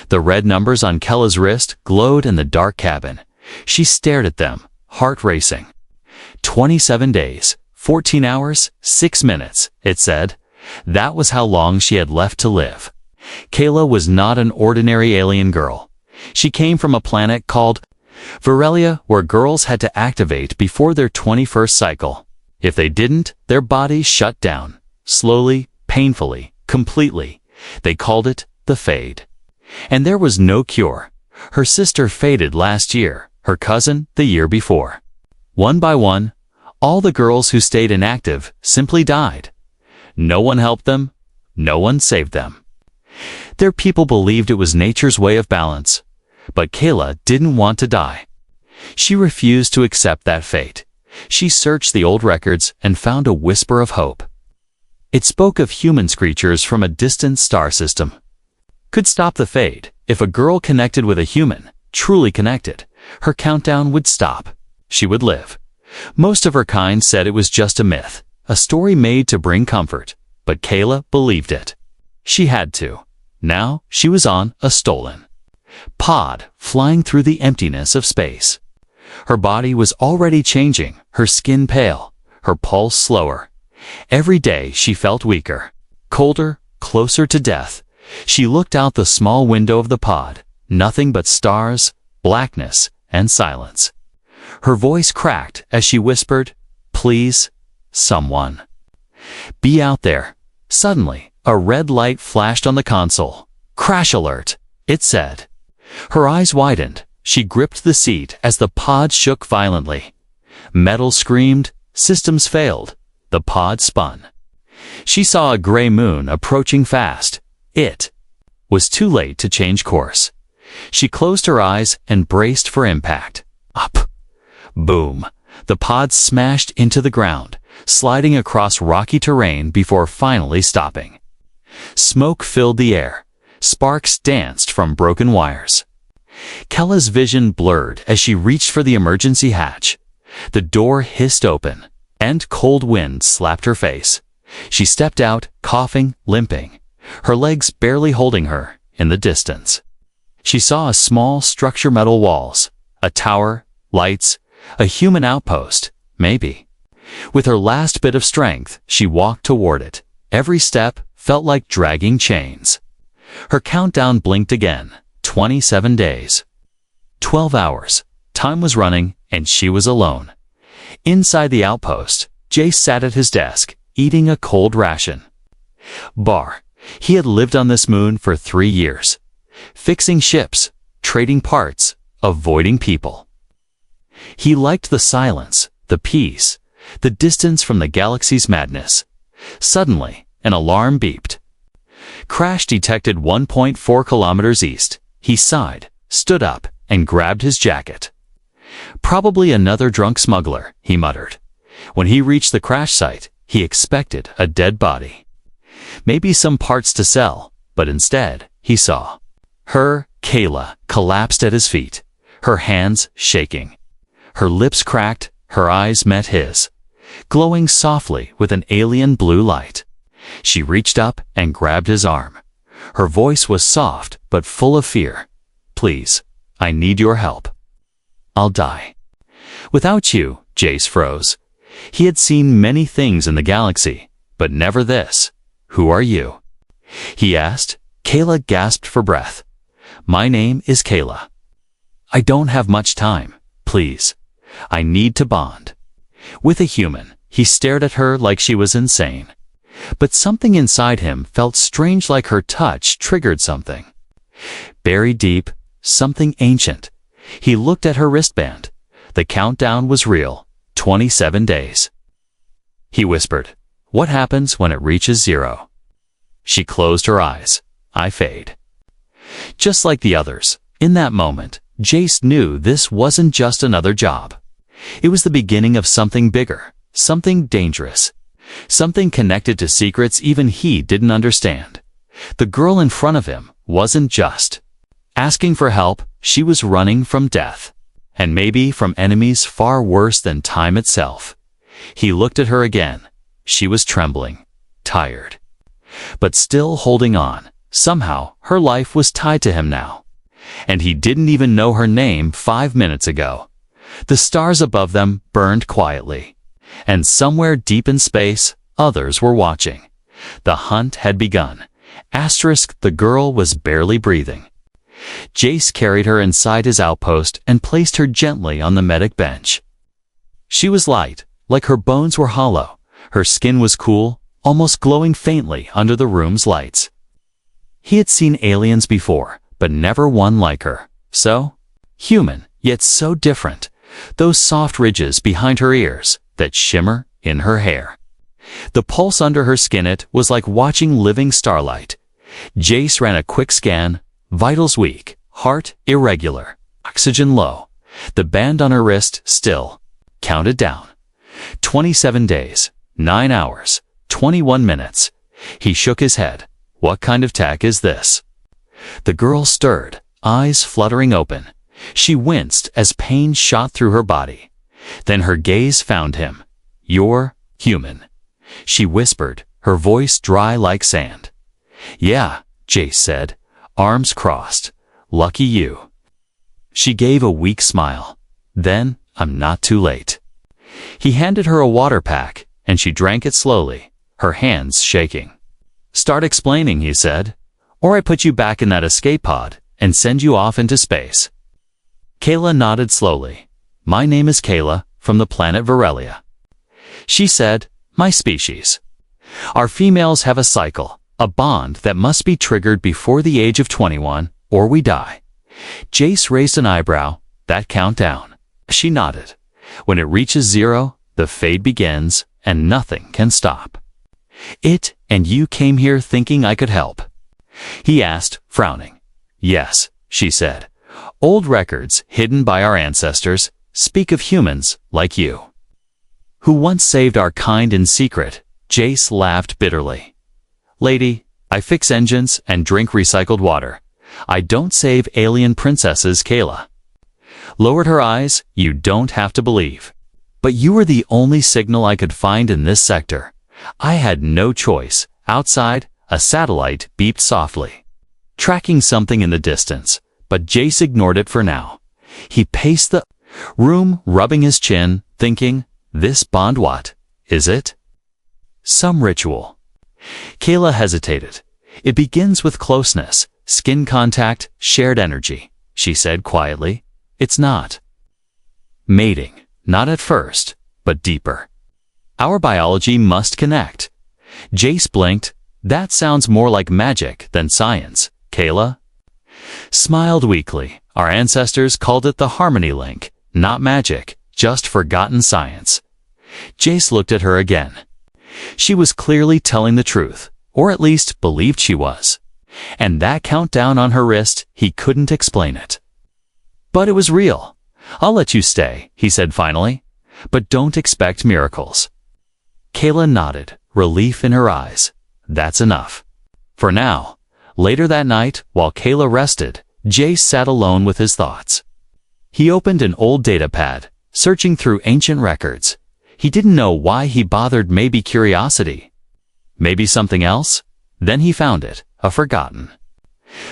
The red numbers on Kella's wrist glowed in the dark cabin. She stared at them, heart racing. 27 days, 14 hours, 6 minutes, it said. That was how long she had left to live. Kayla was not an ordinary alien girl. She came from a planet called Virelia, where girls had to activate before their 21st cycle. If they didn't, their bodies shut down. Slowly, painfully, completely. They called it the fade. And there was no cure. Her sister faded last year, her cousin the year before. One by one, all the girls who stayed inactive simply died. No one helped them, no one saved them. Their people believed it was nature's way of balance. But Kayla didn't want to die. She refused to accept that fate. She searched the old records and found a whisper of hope. It spoke of human creatures from a distant star system. Could stop the fade. If a girl connected with a human, truly connected, her countdown would stop. She would live. Most of her kind said it was just a myth, a story made to bring comfort. But Kayla believed it. She had to. Now she was on a stolen pod, flying through the emptiness of space. Her body was already changing, her skin pale, her pulse slower. Every day she felt weaker, colder, closer to death. She looked out the small window of the pod, nothing but stars, blackness, and silence. Her voice cracked as she whispered, "Please, someone. Be out there." Suddenly, a red light flashed on the console. "Crash alert," it said. Her eyes widened. She gripped the seat as the pod shook violently. Metal screamed, systems failed. The pod spun. She saw a gray moon approaching fast. It was too late to change course. She closed her eyes and braced for impact. Up. Boom. The pod smashed into the ground, sliding across rocky terrain before finally stopping. Smoke filled the air. Sparks danced from broken wires. Kella's vision blurred as she reached for the emergency hatch. The door hissed open, and cold wind slapped her face. She stepped out, coughing, limping, her legs barely holding her in the distance. She saw a small structure, metal walls, a tower, lights, a human outpost, maybe. With her last bit of strength, she walked toward it. Every step felt like dragging chains. Her countdown blinked again. 27 days. 12 hours. Time was running, and she was alone. Inside the outpost, Jace sat at his desk, eating a cold ration. He had lived on this moon for 3 years. Fixing ships, trading parts, avoiding people. He liked the silence, the peace, the distance from the galaxy's madness. Suddenly, an alarm beeped. Crash detected 1.4 kilometers east. He sighed, stood up, and grabbed his jacket. Probably another drunk smuggler, he muttered. When he reached the crash site, he expected a dead body. Maybe some parts to sell, but instead, he saw her, Kayla, collapsed at his feet, her hands shaking. Her lips cracked, her eyes met his, glowing softly with an alien blue light. She reached up and grabbed his arm. Her voice was soft but full of fear. "Please, I need your help. I'll die." "Without you," Jace froze. He had seen many things in the galaxy, but never this. "Who are you?" he asked. Kayla gasped for breath. "My name is Kayla. I don't have much time. Please. I need to bond with a human." He stared at her like she was insane. But something inside him felt strange, like her touch triggered something. Buried deep, something ancient. He looked at her wristband. The countdown was real. 27 days. He whispered, "What happens when it reaches 0? She closed her eyes. "I fade." Just like the others, in that moment, Jace knew this wasn't just another job. It was the beginning of something bigger, something dangerous. Something connected to secrets even he didn't understand. The girl in front of him wasn't just asking for help, she was running from death. And maybe from enemies far worse than time itself. He looked at her again. She was trembling, tired, but still holding on, Somehow, her life was tied to him now. And he didn't even know her name 5 minutes ago. The stars above them burned quietly. And somewhere deep in space, others were watching. The hunt had begun. The girl was barely breathing. Jace carried her inside his outpost and placed her gently on the medic bench. She was light, like her bones were hollow. Her skin was cool, almost glowing faintly under the room's lights. He had seen aliens before, but never one like her. So human, yet so different. Those soft ridges behind her ears, that shimmer in her hair. The pulse under her skin, it was like watching living starlight. Jace ran a quick scan. Vitals weak, heart irregular, oxygen low. The band on her wrist still. Counted down. 27 days, 9 hours, 21 minutes. He shook his head. What kind of tech is this? The girl stirred, eyes fluttering open. She winced as pain shot through her body. Then her gaze found him. You're human, she whispered, her voice dry like sand. Yeah, Jace said, arms crossed. Lucky you. She gave a weak smile. Then, I'm not too late. He handed her a water pack, and she drank it slowly, her hands shaking. Start explaining, he said, or I put you back in that escape pod and send you off into space. Kayla nodded slowly. My name is Kayla, from the planet Varelia. She said, my species. Our females have a cycle, a bond that must be triggered before the age of 21, or we die. Jace raised an eyebrow. That countdown. She nodded. When it reaches 0, the fade begins, and nothing can stop. It and you came here thinking I could help? He asked, frowning. Yes, she said. Old records, hidden by our ancestors, speak of humans like you, who once saved our kind in secret. Jace laughed bitterly. Lady, I fix engines and drink recycled water. I don't save alien princesses. Kayla lowered her eyes. You don't have to believe. But you were the only signal I could find in this sector. I had no choice. Outside, a satellite beeped softly, tracking something in the distance, but Jace ignored it for now. He paced the room, rubbing his chin, thinking, this bond, what is it? Some ritual. Kayla hesitated. It begins with closeness, skin contact, shared energy, she said quietly. It's not mating, not at first, but deeper. Our biology must connect. Jace blinked. That sounds more like magic than science. Kayla smiled weakly. Our ancestors called it the harmony link, not magic, just forgotten science. Jace looked at her again. She was clearly telling the truth, or at least believed she was. And that countdown on her wrist, he couldn't explain it. But it was real. I'll let you stay, he said finally, but don't expect miracles. Kayla nodded, relief in her eyes. That's enough. For now. Later that night, while Kayla rested, Jace sat alone with his thoughts. He opened an old data pad, searching through ancient records. He didn't know why he bothered. Maybe curiosity. Maybe something else? Then he found it, a forgotten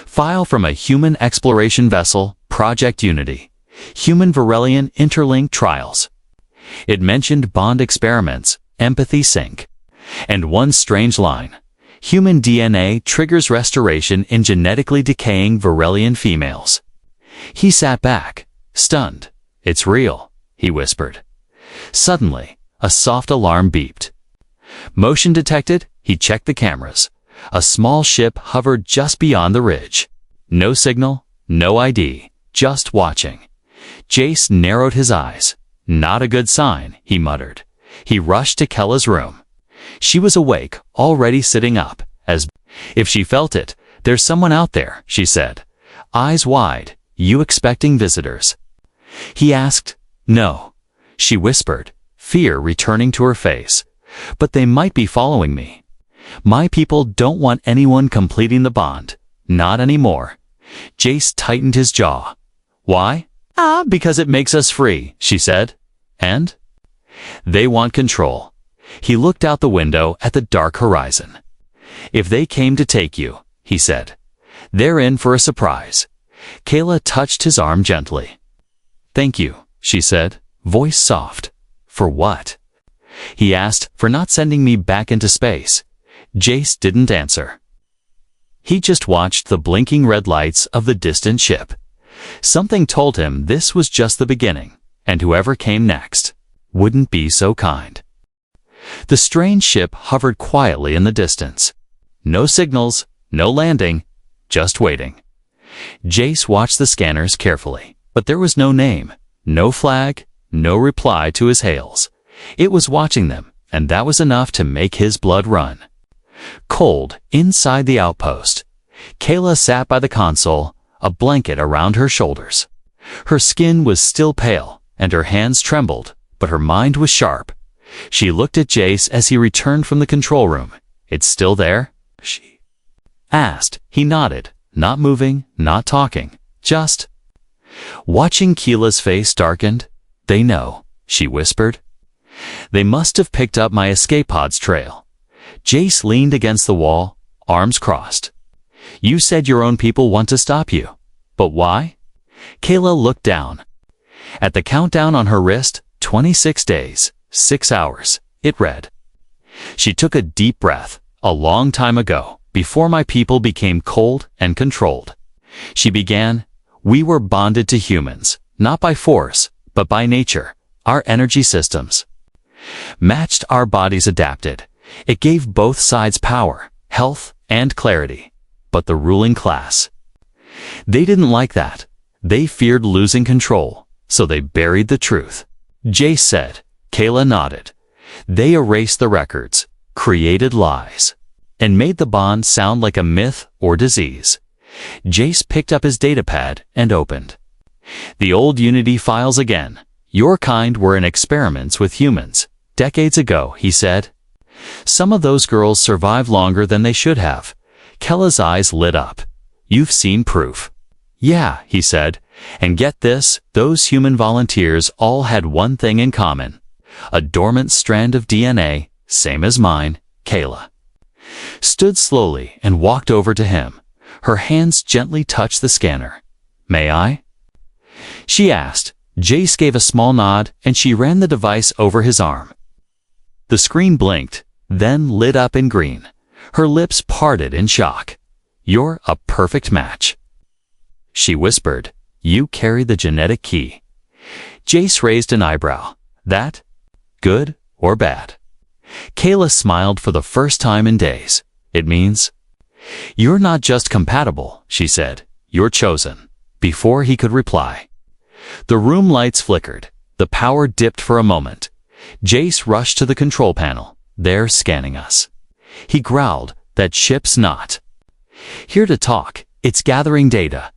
file from a human exploration vessel, Project Unity. Human Varelian interlink trials. It mentioned bond experiments, empathy sync, and one strange line. Human DNA triggers restoration in genetically decaying Varelian females. He sat back, stunned. It's real, he whispered. Suddenly, a soft alarm beeped. Motion detected. He checked the cameras. A small ship hovered just beyond the ridge. No signal, no ID, just watching. Jace narrowed his eyes. Not a good sign, he muttered. He rushed to Kella's room. She was awake, already sitting up, as if she felt it. There's someone out there, she said, eyes wide. You expecting visitors? He asked. No, she whispered, fear returning to her face. But they might be following me. My people don't want anyone completing the bond. Not anymore. Jace tightened his jaw. Why? Because it makes us free, she said. And? They want control. He looked out the window at the dark horizon. If they came to take you, he said. "They're in for a surprise." Kayla touched his arm gently. "Thank you," she said, voice soft. "For what?" He asked. "For not sending me back into space." Jace didn't answer. He just watched the blinking red lights of the distant ship. Something told him this was just the beginning, and whoever came next wouldn't be so kind. The strange ship hovered quietly in the distance. No signals, no landing, just waiting. Jace watched the scanners carefully, but there was no name, no flag, no reply to his hails. It was watching them, and that was enough to make his blood run. Cold, inside the outpost, Kayla sat by the console, a blanket around her shoulders. Her skin was still pale, and her hands trembled, but her mind was sharp. She looked at Jace as he returned from the control room. "It's still there?" she asked. He nodded, not moving, not talking, just watching. Kayla's face darkened. "They know," she whispered. "They must have picked up my escape pod's trail." Jace leaned against the wall, arms crossed. "You said your own people want to stop you. But why?" Kayla looked down. At the countdown on her wrist, 26 days, 6 hours, it read. She took a deep breath. "A long time ago, before my people became cold and controlled." She began, "We were bonded to humans, not by force, but by nature. Our energy systems matched, our bodies adapted. It gave both sides power, health, and clarity. But the ruling class, they didn't like that. They feared losing control, so they buried the truth." Jace said. Kayla nodded. "They erased the records, created lies, and made the bond sound like a myth or disease." Jace picked up his datapad and opened the old Unity files again. "Your kind were in experiments with humans decades ago," he said. "Some of those girls survived longer than they should have." Kayla's eyes lit up. "You've seen proof." "Yeah," he said. "And get this, those human volunteers all had one thing in common. A dormant strand of DNA, same as mine." Kayla stood slowly and walked over to him. Her hands gently touched the scanner. "May I?" she asked. Jace gave a small nod, and she ran the device over his arm. The screen blinked, then lit up in green. Her lips parted in shock. "You're a perfect match," she whispered. "You carry the genetic key." Jace raised an eyebrow. "That good or bad?" Kayla smiled for the first time in days. "It means you're not just compatible," she said. "You're chosen." Before he could reply, the room lights flickered. The power dipped for a moment. Jace rushed to the control panel. "They're scanning us." He growled. "That ship's not here to talk. It's gathering data."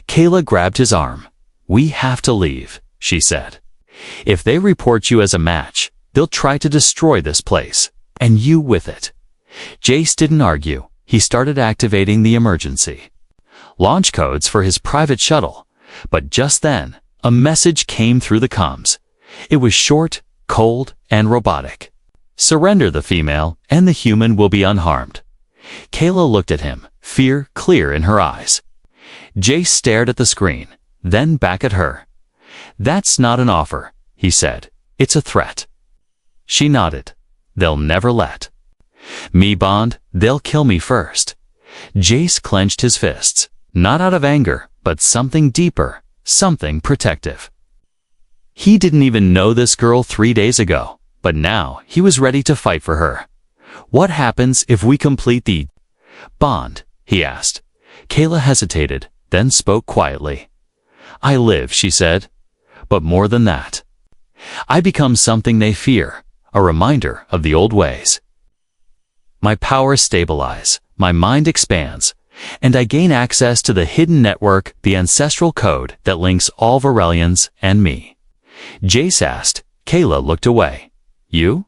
Kayla grabbed his arm. "We have to leave," she said. "If they report you as a match, they'll try to destroy this place, and you with it." Jace didn't argue. He started activating the emergency launch codes for his private shuttle. But just then, a message came through the comms. It was short, cold, and robotic. "Surrender the female, and the human will be unharmed." Kayla looked at him, fear clear in her eyes. Jace stared at the screen, then back at her. "That's not an offer," he said. "It's a threat." She nodded. "They'll never let me bond. They'll kill me first." Jace clenched his fists, not out of anger, but something deeper, something protective. He didn't even know this girl 3 days ago, but now he was ready to fight for her. "What happens if we complete the bond?" he asked. Kayla hesitated, then spoke quietly. "I live," she said. "But more than that, I become something they fear, a reminder of the old ways. My powers stabilize, my mind expands, and I gain access to the hidden network, the ancestral code that links all Varelians and me." Jace asked. Kayla looked away. "You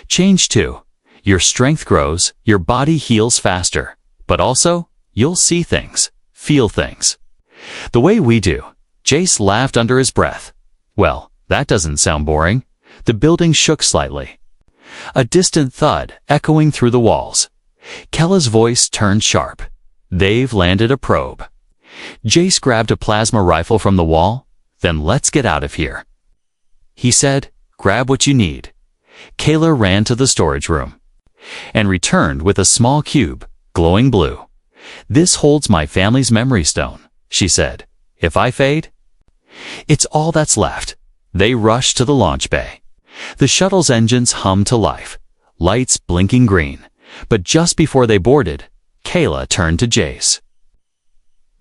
change too. Your strength grows, your body heals faster, but also, you'll see things, feel things. The way we do." Jace laughed under his breath. "Well, that doesn't sound boring." The building shook slightly. A distant thud echoing through the walls. Kayla's voice turned sharp. They've landed a probe. Jace grabbed a plasma rifle from the wall. Then let's get out of here, he said. Grab what you need. Kayla ran to the storage room and returned with a small cube, glowing blue. This holds my family's memory stone, she said. If I fade? It's all that's left. They rushed to the launch bay. The shuttle's engines hummed to life, lights blinking green. But just before they boarded, Kayla turned to Jace.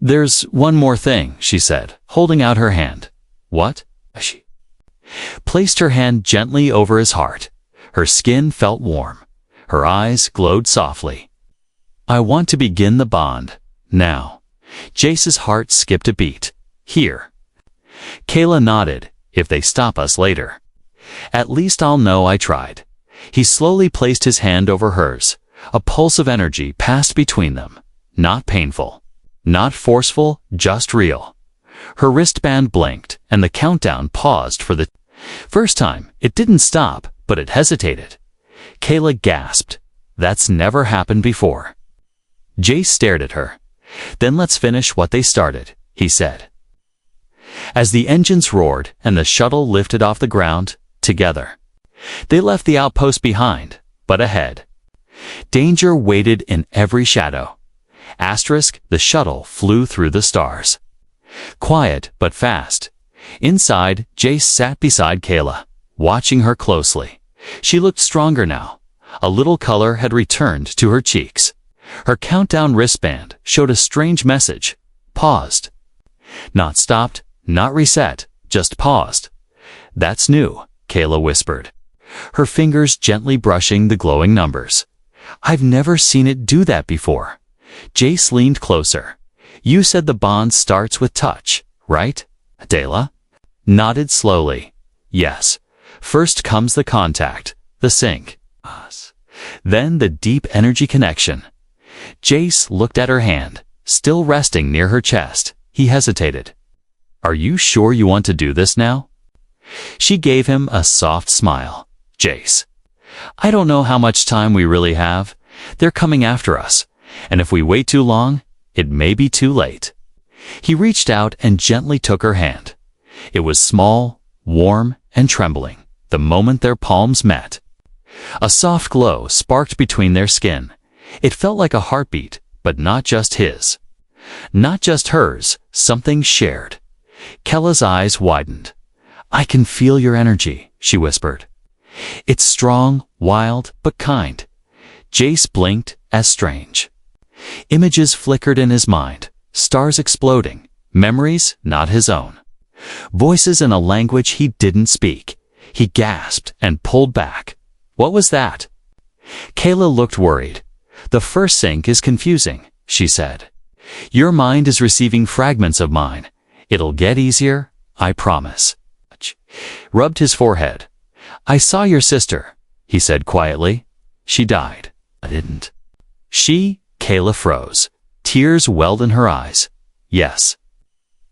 There's one more thing, she said, holding out her hand. What? She placed her hand gently over his heart. Her skin felt warm. Her eyes glowed softly. I want to begin the bond, now. Jace's heart skipped a beat. Here. Kayla nodded. If they stop us later. At least I'll know I tried. He slowly placed his hand over hers. A pulse of energy passed between them. Not painful. Not forceful, just real. Her wristband blinked, and the countdown paused for the first time. It didn't stop, but it hesitated. Kayla gasped. That's never happened before. Jace stared at her. Then let's finish what they started, he said. As the engines roared and the shuttle lifted off the ground, together. They left the outpost behind, but ahead. Danger waited in every shadow. The shuttle flew through the stars. Quiet but fast. Inside, Jace sat beside Kayla, watching her closely. She looked stronger now. A little color had returned to her cheeks. Her countdown wristband showed a strange message. Paused. Not stopped, not reset, just paused. That's new, Kayla whispered, her fingers gently brushing the glowing numbers. I've never seen it do that before. Jace leaned closer. You said the bond starts with touch, right? Adela nodded slowly. Yes. First comes the contact, the sync. Then the deep energy connection. Jace looked at her hand, still resting near her chest. He hesitated. Are you sure you want to do this now? She gave him a soft smile. Jace, I don't know how much time we really have. They're coming after us, and if we wait too long, it may be too late. He reached out and gently took her hand. It was small, warm, and trembling the moment their palms met. A soft glow sparked between their skin. It felt like a heartbeat, but not just his. Not just hers, something shared. Kayla's eyes widened. I can feel your energy, she whispered. It's strong, wild, but kind. Jace blinked as strange. Images flickered in his mind, stars exploding, memories not his own. Voices in a language he didn't speak. He gasped and pulled back. What was that? Kayla looked worried. The first sync is confusing, she said. Your mind is receiving fragments of mine. It'll get easier, I promise. Rubbed his forehead. I saw your sister, he said quietly. She died. I didn't. Kayla froze. Tears welled in her eyes. Yes.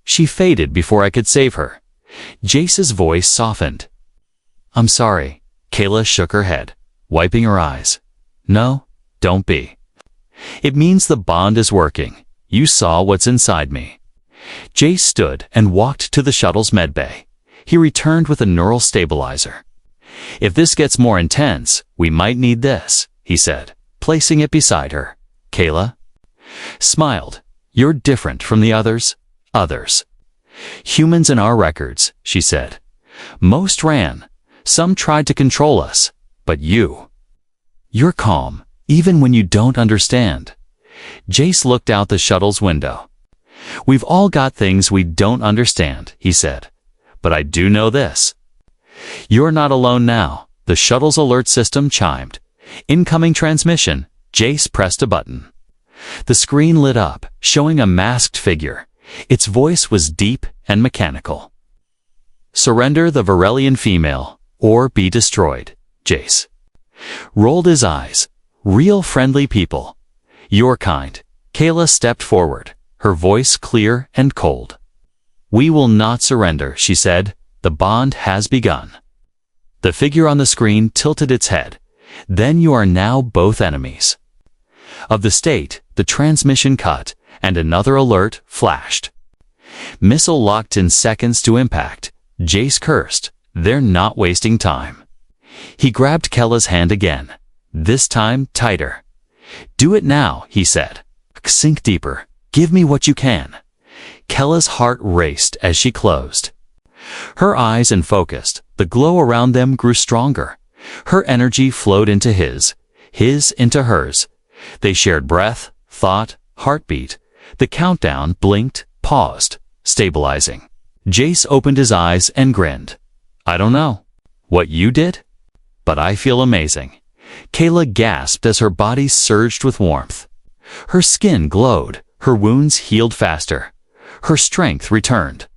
She faded before I could save her. Jace's voice softened. I'm sorry. Kayla shook her head, wiping her eyes. No, don't be. It means the bond is working. You saw what's inside me. Jace stood and walked to the shuttle's medbay. He returned with a neural stabilizer. If this gets more intense, we might need this, he said, placing it beside her. Kayla smiled. You're different from the others. Others. Humans in our records, she said. Most ran. Some tried to control us. But you're calm, even when you don't understand. Jace looked out the shuttle's window. We've all got things we don't understand, he said. But I do know this. You're not alone now. The shuttle's alert system chimed. Incoming transmission. Jace pressed a button. The screen lit up, showing a masked figure. Its voice was deep and mechanical. Surrender the Varelian female, or be destroyed, Jace. Rolled his eyes. Real friendly people. Your kind. Kayla stepped forward, her voice clear and cold. We will not surrender, she said. The bond has begun. The figure on the screen tilted its head. Then you are now both enemies. Of the state, the the transmission cut, and another alert flashed. Missile locked in seconds to impact. Jace cursed. They're not wasting time. He grabbed Kella's hand again, this time tighter. Do it now, he said. Sink deeper. Give me what you can. Kella's heart raced as she closed. Her eyes unfocused, the glow around them grew stronger. Her energy flowed into his into hers. They shared breath, thought, heartbeat. The countdown blinked, paused, stabilizing. Jace opened his eyes and grinned. I don't know what you did, but I feel amazing. Kayla gasped as her body surged with warmth. Her skin glowed, her wounds healed faster. Her strength returned.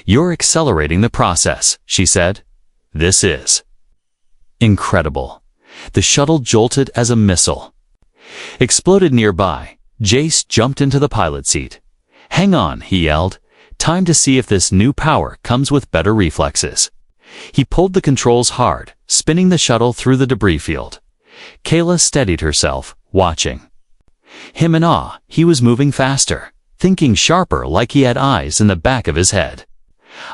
You're accelerating the process, she said. This is incredible. The shuttle jolted as a missile. Exploded nearby. Jace jumped into the pilot seat. Hang on, he yelled. Time to see if this new power comes with better reflexes. He pulled the controls hard, spinning the shuttle through the debris field. Kayla steadied herself, watching. Him in awe, he was moving faster, thinking sharper like he had eyes in the back of his head.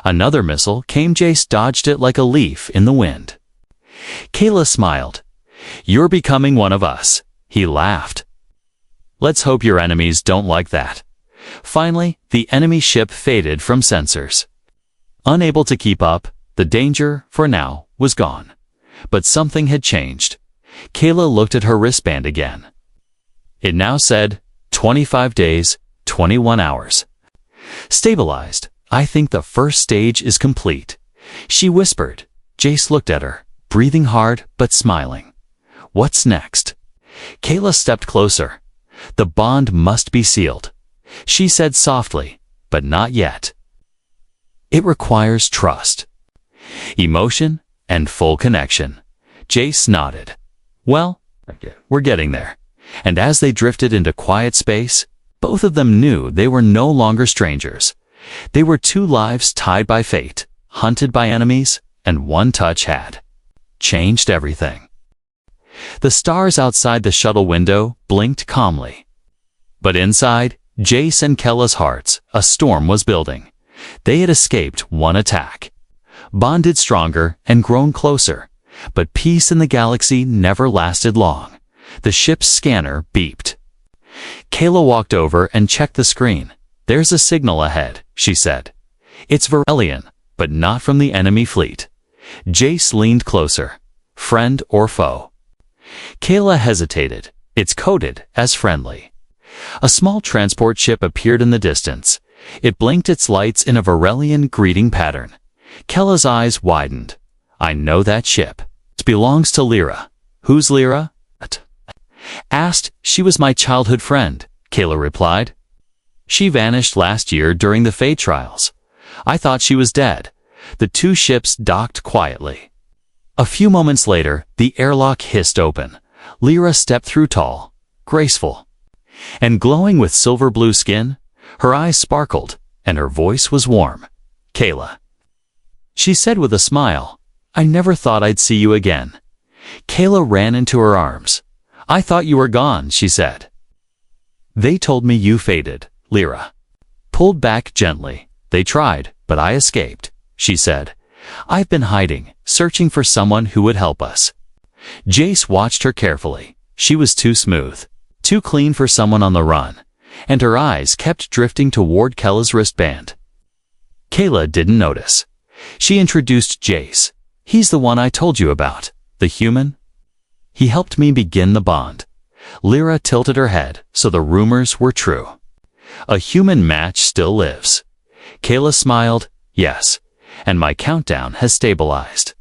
Another missile came. Jace dodged it like a leaf in the wind. Kayla smiled. You're becoming one of us. He laughed. Let's hope your enemies don't like that. Finally, the enemy ship faded from sensors. Unable to keep up, the danger, for now, was gone. But something had changed. Kayla looked at her wristband again. It now said, 25 days, 21 hours. Stabilized. I think the first stage is complete, she whispered. Jace looked at her, breathing hard but smiling. What's next? Kayla stepped closer. The bond must be sealed, she said softly, but not yet. It requires trust, emotion, and full connection. Jace nodded. Well, we're getting there. And as they drifted into quiet space, both of them knew they were no longer strangers. They were two lives tied by fate, hunted by enemies, and one touch had changed everything. The stars outside the shuttle window blinked calmly. But inside, Jace and Kella's hearts, a storm was building. They had escaped one attack, bonded stronger and grown closer. But peace in the galaxy never lasted long. The ship's scanner beeped. Kayla walked over and checked the screen. There's a signal ahead, she said. It's Varelian, but not from the enemy fleet. Jace leaned closer. Friend or foe? Kayla hesitated. It's coded as friendly. A small transport ship appeared in the distance. It blinked its lights in a Varelian greeting pattern. Kella's eyes widened. I know that ship. It belongs to Lyra. Who's Lyra? Asked. She was my childhood friend, Kayla replied. She vanished last year during the Fate trials. I thought she was dead. The two ships docked quietly. A few moments later, the airlock hissed open. Lyra stepped through tall, graceful, and glowing with silver blue skin. Her eyes sparkled, and her voice was warm. Kayla, she said with a smile. I never thought I'd see you again. Kayla ran into her arms. I thought you were gone, she said. They told me you faded, Lyra pulled back gently. They tried, but I escaped, she said. I've been hiding, searching for someone who would help us. Jace watched her carefully. She was too smooth, too clean for someone on the run, and her eyes kept drifting toward Kella's wristband. Kayla didn't notice. She introduced Jace. He's the one I told you about, the human. He helped me begin the bond. Lyra tilted her head, so the rumors were true. A human match still lives. Kayla smiled. Yes, and my countdown has stabilized.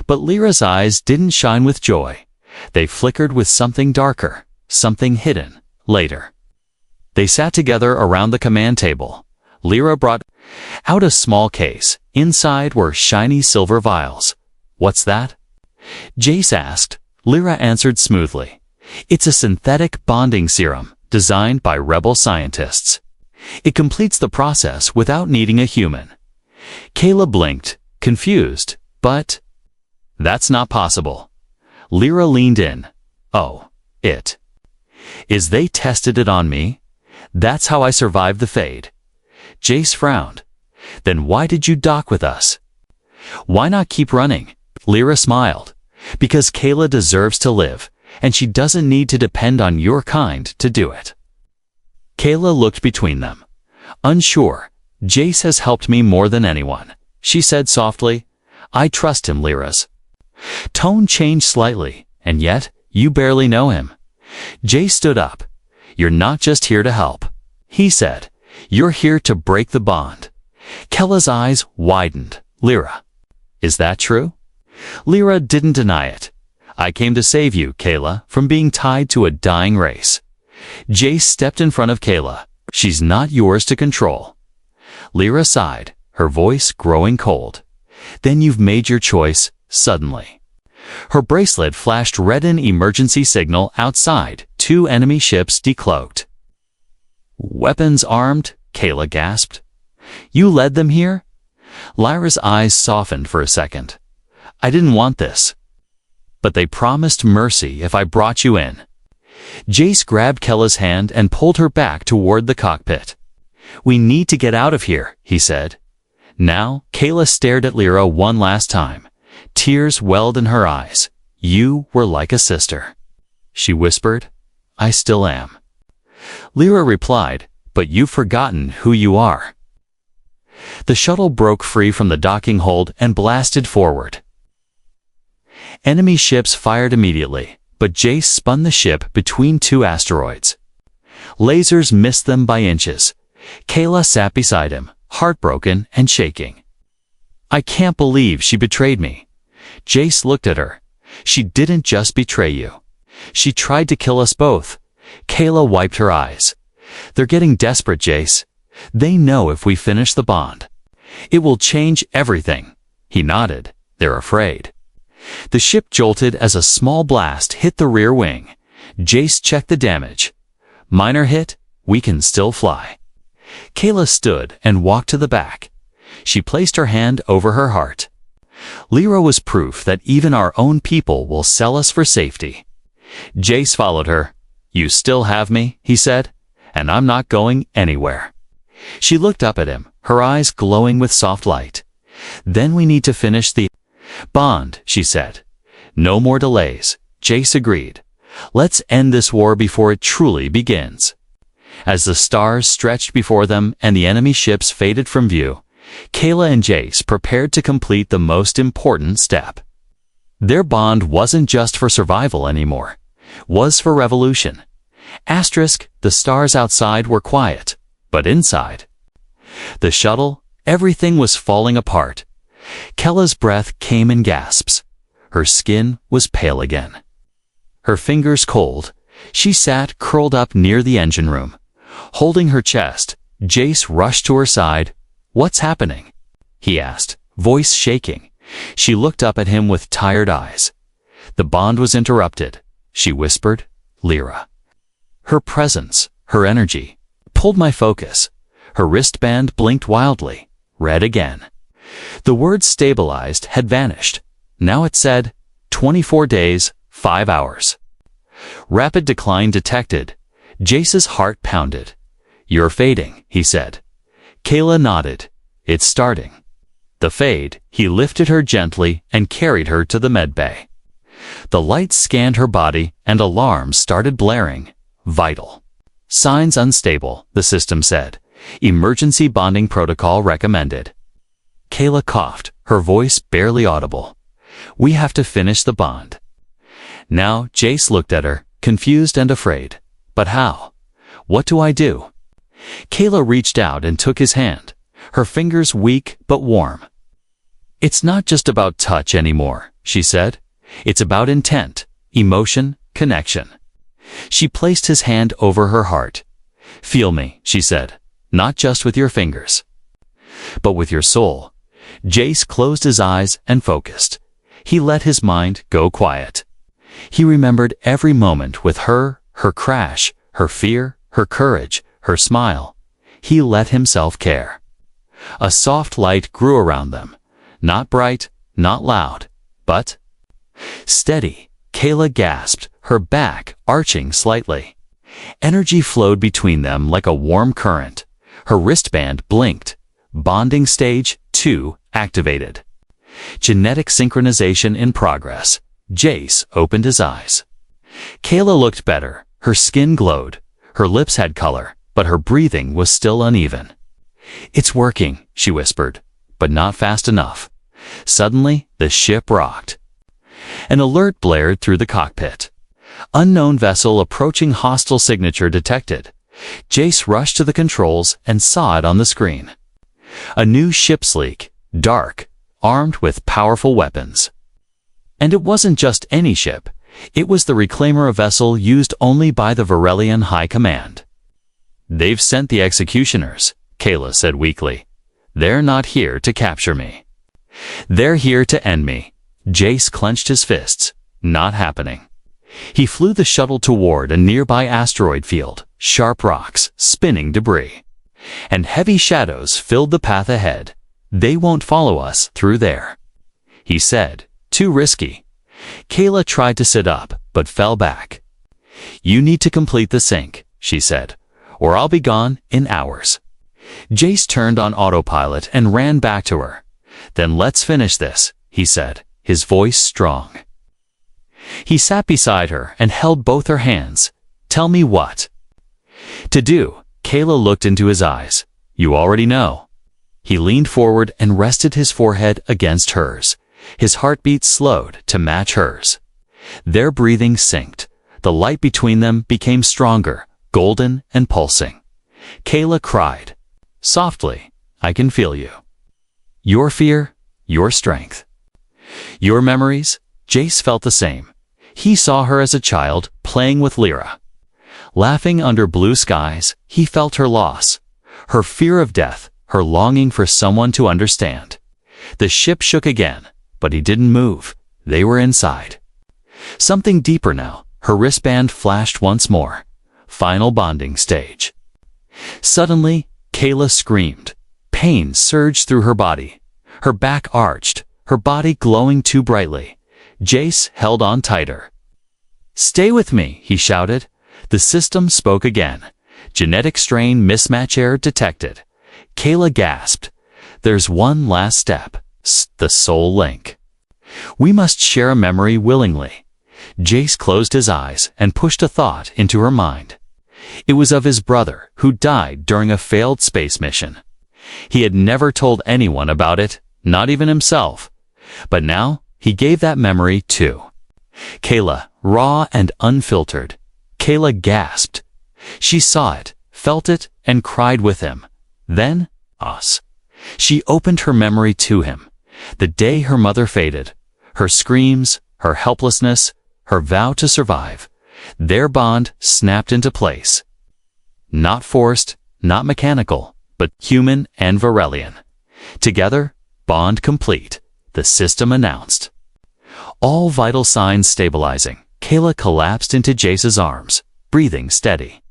But Lyra's eyes didn't shine with joy. They flickered with something darker, something hidden. Later, they sat together around the command table. Lyra brought out a small case. Inside were shiny silver vials. What's that? Jace asked. Lyra answered smoothly. It's a synthetic bonding serum designed by rebel scientists. It completes the process without needing a human. Kayla blinked, confused, but that's not possible. Lyra leaned in. Oh, Is they tested it on me? That's how I survived the fade. Jace frowned. Then why did you dock with us? Why not keep running? Lyra smiled. Because Kayla deserves to live, and she doesn't need to depend on your kind to do it. Kayla looked between them. Unsure. Jace has helped me more than anyone, she said softly. I trust him, Lyra's tone changed slightly, and yet, you barely know him. Jace stood up. You're not just here to help, he said. You're here to break the bond. Kayla's eyes widened. Lyra. Is that true? Lyra didn't deny it. I came to save you, Kayla, from being tied to a dying race. Jace stepped in front of Kayla. She's not yours to control. Lyra sighed, her voice growing cold. Then you've made your choice, suddenly. Her bracelet flashed red in emergency signal outside. 2 enemy ships decloaked. Weapons armed, Kayla gasped. You led them here? Lyra's eyes softened for a second. I didn't want this. But they promised mercy if I brought you in. Jace grabbed Kayla's hand and pulled her back toward the cockpit. We need to get out of here, he said. Now, Kayla stared at Lyra one last time. Tears welled in her eyes. You were like a sister. She whispered. I still am. Lyra replied, but you've forgotten who you are. The shuttle broke free from the docking hold and blasted forward. Enemy ships fired immediately, but Jace spun the ship between 2 asteroids. Lasers missed them by inches. Kayla sat beside him, heartbroken and shaking. I can't believe she betrayed me. Jace looked at her. She didn't just betray you. She tried to kill us both. Kayla wiped her eyes. They're getting desperate, Jace. They know if we finish the bond, it will change everything. He nodded. They're afraid. The ship jolted as a small blast hit the rear wing. Jace checked the damage. Minor hit, we can still fly. Kayla stood and walked to the back. She placed her hand over her heart. Lyra was proof that even our own people will sell us for safety. Jace followed her. You still have me, he said, and I'm not going anywhere. She looked up at him, her eyes glowing with soft light. Then we need to finish the bond, she said. No more delays, Jace agreed. Let's end this war before it truly begins. As the stars stretched before them and the enemy ships faded from view, Kayla and Jace prepared to complete the most important step. Their bond wasn't just for survival anymore, was for revolution. Asterisk, the stars outside were quiet, but inside the shuttle, everything was falling apart. Kayla's breath came in gasps. Her skin was pale again. Her fingers cold. She sat curled up near the engine room. Holding her chest, Jace rushed to her side. What's happening? He asked, voice shaking. She looked up at him with tired eyes. The bond was interrupted, she whispered. Lyra. Her presence, her energy, pulled my focus. Her wristband blinked wildly. Red again. The word stabilized had vanished. Now it said, 24 days, 5 hours. Rapid decline detected. Jace's heart pounded. You're fading, he said. Kayla nodded. It's starting. The fade, he lifted her gently and carried her to the medbay. The lights scanned her body and alarms started blaring. Vital signs unstable, the system said. Emergency bonding protocol recommended. Kayla coughed, her voice barely audible. We have to finish the bond. Now Jace looked at her, confused and afraid. But how? What do I do? Kayla reached out and took his hand, her fingers weak but warm. It's not just about touch anymore, she said. It's about intent, emotion, connection. She placed his hand over her heart. Feel me, she said, not just with your fingers, but with your soul. Jace closed his eyes and focused. He let his mind go quiet. He remembered every moment with her, her crash, her fear, her courage, her smile. He let himself care. A soft light grew around them. Not bright, not loud, but steady. Kayla gasped, her back arching slightly. Energy flowed between them like a warm current. Her wristband blinked. Bonding stage 2 activated. Genetic synchronization in progress. Jace opened his eyes. Kayla looked better. Her skin glowed. Her lips had color, but her breathing was still uneven. "It's working," she whispered, but not fast enough. Suddenly, the ship rocked. An alert blared through the cockpit. "Unknown vessel approaching, hostile signature detected." Jace rushed to the controls and saw it on the screen. A new ship's leak, dark, armed with powerful weapons. And it wasn't just any ship. It was the Reclaimer, a vessel used only by the Varelian High Command. "They've sent the executioners," Kayla said weakly. "They're not here to capture me. They're here to end me." Jace clenched his fists. Not happening. He flew the shuttle toward a nearby asteroid field, sharp rocks, spinning debris. And heavy shadows filled the path ahead. "They won't follow us through there," he said. "Too risky." Kayla tried to sit up, but fell back. "You need to complete the sync," she said, "or I'll be gone in hours." Jace turned on autopilot and ran back to her. "Then let's finish this," he said, his voice strong. He sat beside her and held both her hands. "Tell me what to do." Kayla looked into his eyes. "You already know." He leaned forward and rested his forehead against hers. His heartbeat slowed to match hers. Their breathing synced. The light between them became stronger, golden and pulsing. Kayla cried. Softly, "I can feel you. Your fear, your strength. Your memories." Jace felt the same. He saw her as a child playing with Lyra. Laughing under blue skies, he felt her loss. Her fear of death, her longing for someone to understand. The ship shook again, but he didn't move. They were inside. Something deeper now. Her wristband flashed once more. Final bonding stage. Suddenly, Kayla screamed. Pain surged through her body. Her back arched, her body glowing too brightly. Jace held on tighter. "Stay with me," he shouted. The system spoke again. Genetic strain mismatch error detected. Kayla gasped. "There's one last step. The soul link. We must share a memory willingly." Jace closed his eyes and pushed a thought into her mind. It was of his brother, who died during a failed space mission. He had never told anyone about it, not even himself. But now, he gave that memory too. Kayla, raw and unfiltered. Kayla gasped. She saw it, felt it, and cried with him. Then, us. She opened her memory to him. The day her mother faded. Her screams, her helplessness, her vow to survive. Their bond snapped into place. Not forced, not mechanical, but human and Varelian. Together, bond complete, the system announced. All vital signs stabilizing, Kayla collapsed into Jace's arms, breathing steady.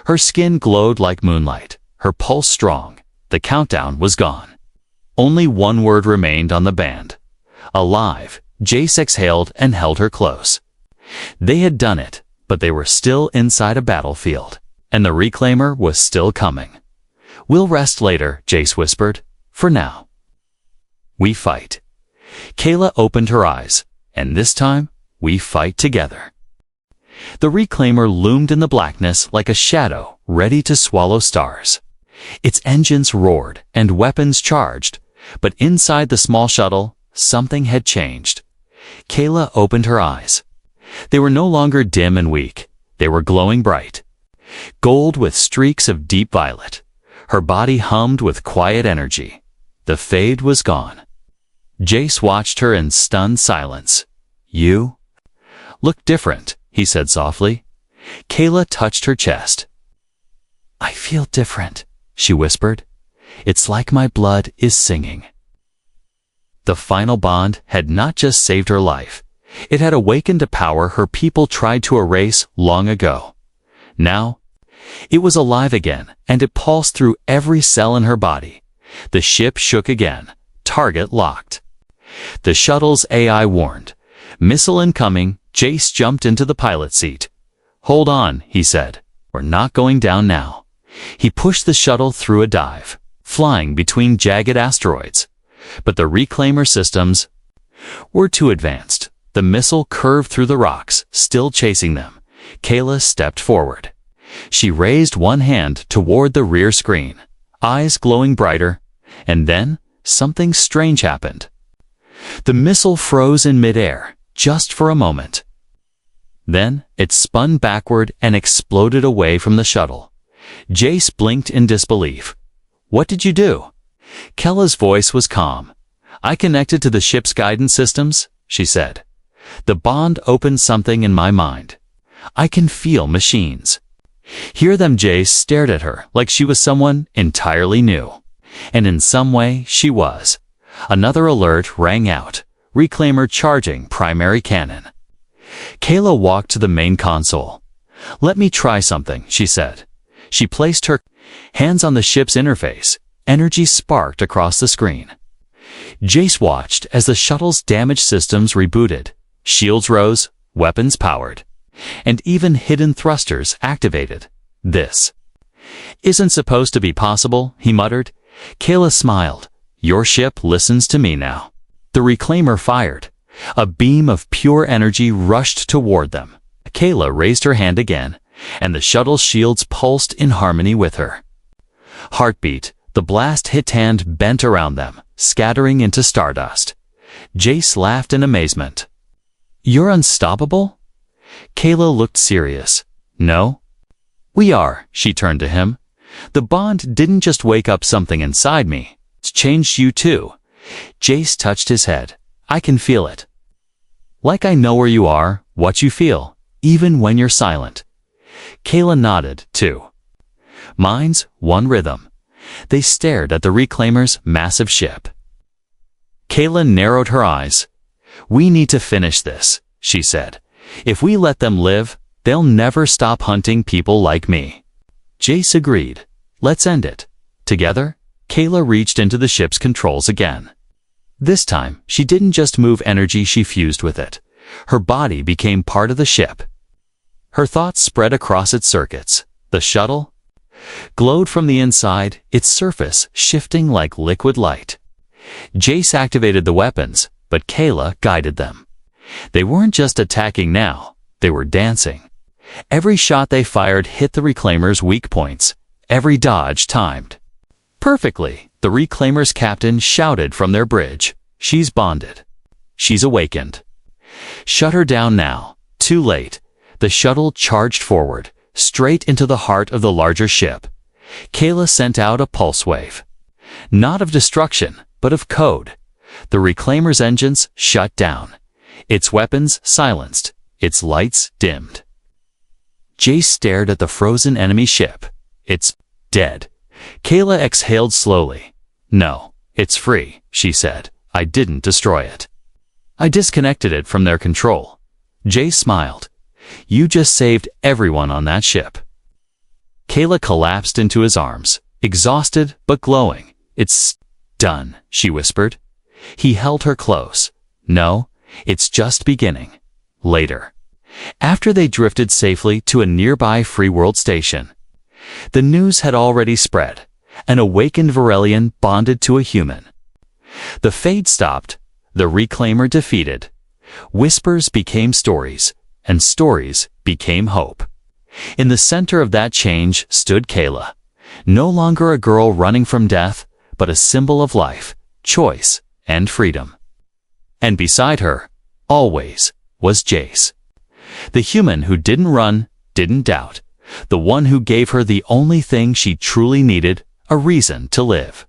Her skin glowed like moonlight, her pulse strong. The countdown was gone. Only one word remained on the band. Alive. Jace exhaled and held her close. They had done it, but they were still inside a battlefield, and the Reclaimer was still coming. "We'll rest later," Jace whispered. "For now, we fight." Kayla opened her eyes, and this time, we fight together. The Reclaimer loomed in the blackness like a shadow, ready to swallow stars. Its engines roared and weapons charged, but inside the small shuttle, something had changed. Kayla opened her eyes. They were no longer dim and weak. They were glowing bright. Gold with streaks of deep violet. Her body hummed with quiet energy. The fade was gone. Jace watched her in stunned silence. "You look different," he said softly. Kayla touched her chest. "I feel different," she whispered. "It's like my blood is singing." The final bond had not just saved her life. It had awakened a power her people tried to erase long ago. Now, it was alive again, and it pulsed through every cell in her body. The ship shook again. Target locked. The shuttle's AI warned. "Missile incoming." Jace jumped into the pilot seat. "Hold on," he said. We're not going down now. He pushed the shuttle through a dive, flying between jagged asteroids. But the reclaimer systems were too advanced. The missile curved through the rocks, still chasing them. Kayla stepped forward. She raised one hand toward the rear screen, eyes glowing brighter, and then something strange happened. The missile froze in midair, just for a moment. Then it spun backward and exploded away from the shuttle. Jace blinked in disbelief. "What did you do?" Kella's voice was calm. "I connected to the ship's guidance systems," she said. "The bond opened something in my mind. I can feel machines." Hear them. Jace stared at her like she was someone entirely new. And in some way, she was. Another alert rang out. Reclaimer charging primary cannon. Kayla walked to the main console. "Let me try something," she said. She placed her hands on the ship's interface. Energy sparked across the screen. Jace watched as the shuttle's damaged systems rebooted. Shields rose, weapons powered, and even hidden thrusters activated. "This isn't supposed to be possible," he muttered. Kayla smiled. "Your ship listens to me now." The reclaimer fired. A beam of pure energy rushed toward them. Kayla raised her hand again, and the shuttle's shields pulsed in harmony with her heartbeat. The blast hit hand bent around them, scattering into stardust. Jace laughed in amazement. "You're unstoppable?" Kayla looked serious. "No." "We are," she turned to him. "The bond didn't just wake up something inside me. It's changed you too." Jace touched his head. "I can feel it. Like I know where you are, what you feel, even when you're silent." Kayla nodded, too. "Mine's one rhythm." They stared at the reclaimer's massive ship. Kayla narrowed her eyes. "We need to finish this," she said. "If we let them live, they'll never stop hunting people like me." Jace agreed. "Let's end it." Together, Kayla reached into the ship's controls again. This time, she didn't just move energy, she fused with it. Her body became part of the ship. Her thoughts spread across its circuits. The shuttle glowed from the inside, its surface shifting like liquid light. Jace activated the weapons, but Kayla guided them. They weren't just attacking now, they were dancing. Every shot they fired hit the reclaimer's weak points, every dodge timed perfectly. The reclaimer's captain shouted from their bridge, "She's bonded. She's awakened. Shut her down now." Too late. The shuttle charged forward, straight into the heart of the larger ship. Kayla sent out a pulse wave. Not of destruction, but of code. The reclaimer's engines shut down. Its weapons silenced. Its lights dimmed. Jace stared at the frozen enemy ship. "It's dead." Kayla exhaled slowly. "No, it's free," she said. "I didn't destroy it. I disconnected it from their control." Jace smiled. "You just saved everyone on that ship." Kayla collapsed into his arms, exhausted but glowing. "It's done," she whispered. He held her close. "No, it's just beginning." Later, after they drifted safely to a nearby free world station, the news had already spread. An awakened Varelian bonded to a human. The fade stopped, the reclaimer defeated. Whispers became stories, and stories became hope. In the center of that change stood Kayla, no longer a girl running from death, but a symbol of life, choice, and freedom. And beside her, always, was Jace. The human who didn't run, didn't doubt. The one who gave her the only thing she truly needed, a reason to live.